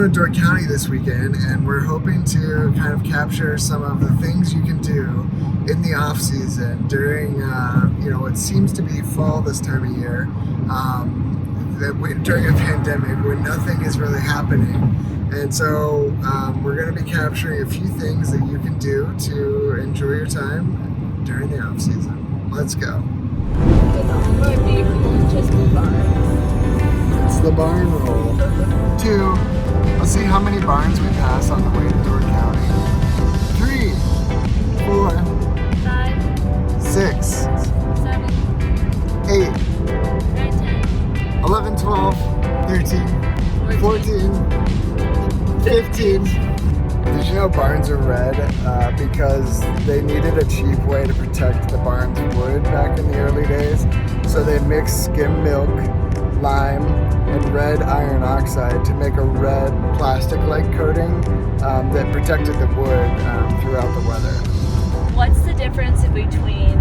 going to Door County this weekend, and we're hoping to kind of capture some of the things you can do in the off season during what seems to be fall this time of year, during a pandemic when nothing is really happening. And so we're going to be capturing a few things that you can do to enjoy your time during the off season. Let's go. My favorite is just the barn. It's the barn roll. 2. Let's see how many barns we pass on the way to Door County. 3, 4, 5, 6, 7, 8, 9, 10, 11, 12, 13, 14, 15. Did you know barns are red because they needed a cheap way to protect the barn's wood back in the early days? So they mixed skim milk, lime, and red iron oxide to make a red plastic-like coating that protected the wood throughout the weather. What's the difference between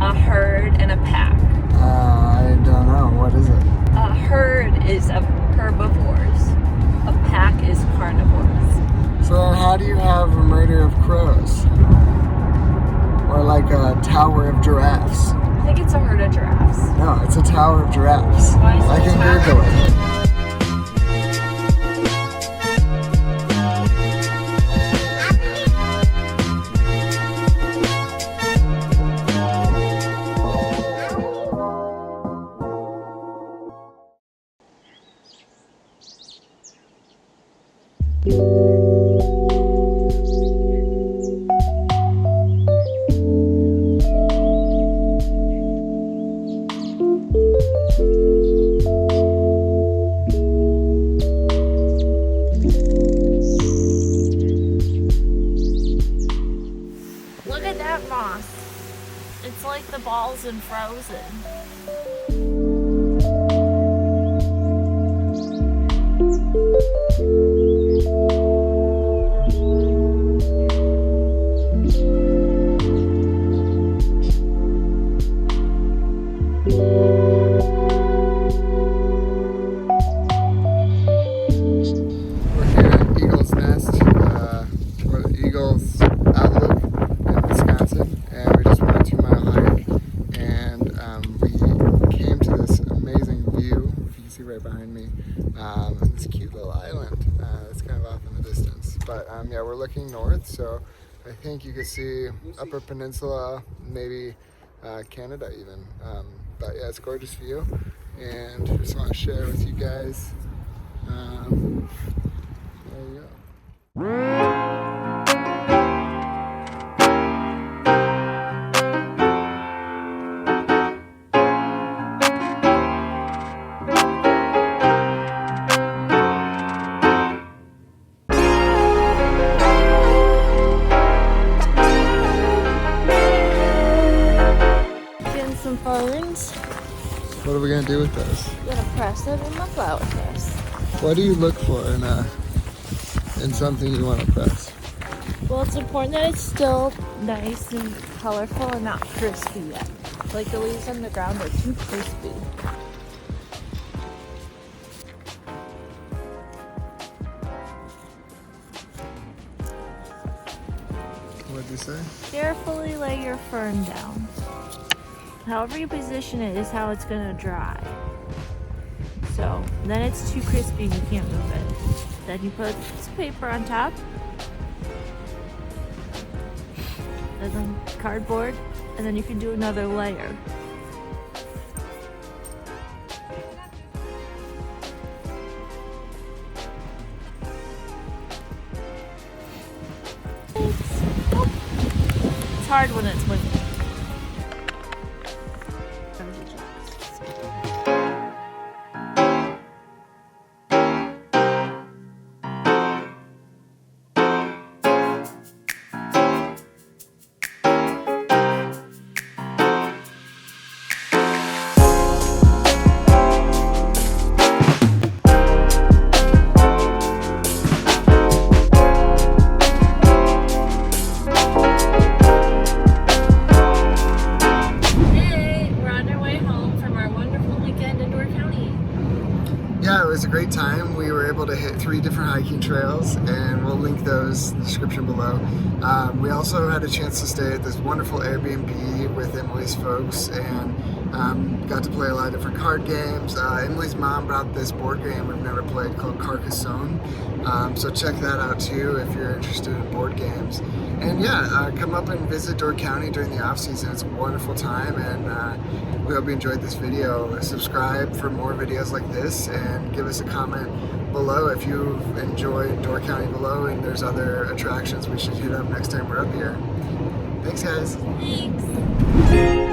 a herd and a pack? I don't know. What is it? A herd is of herbivores. A pack is carnivores. So how do you have a murder of crows? Or like a tower of giraffes? I think it's a herd of giraffes. No, it's a tower of giraffes. Why is it I a can tower? Google it. Look at that moss. It's like the balls in Frozen. We're here at Eagle's Nest, or Eagle's Outlook in Wisconsin, and we just went a 2-mile hike, and we came to this amazing view, if you can see right behind me, this cute little island. It's kind of off in the distance, but yeah, we're looking north, so I think you can see Upper Peninsula, maybe Canada even, but yeah, it's a gorgeous view, and just want to share with you guys. There you go. Getting some ferns. What are we gonna do with this? I'm gonna press it in my flower press. What do you look for in something you want to press? Well, it's important that it's still nice and colorful and not crispy yet. Like the leaves on the ground are too crispy. What'd you say? Carefully lay your fern down. However you position it is how it's gonna dry. So then it's too crispy and you can't move it. Then you put some paper on top. And then cardboard. And then you can do another layer. It's hard when it's windy. yeah, it was a great time. We were able to hit 3 different hiking trails, and we'll link those in the description below. We also had a chance to stay at this wonderful Airbnb with Emily's folks, and got to play a lot of different card games. Emily's mom brought this board game we've never played called Carcassonne, so check that out too if you're interested in board games. And yeah, come up and visit Door County during the off season. It's a wonderful time, and we hope you enjoyed this video. Subscribe for more videos like this, and give us a comment below if you've enjoyed Door County below and there's other attractions we should hit up next time we're up here. Thanks, guys. Thanks.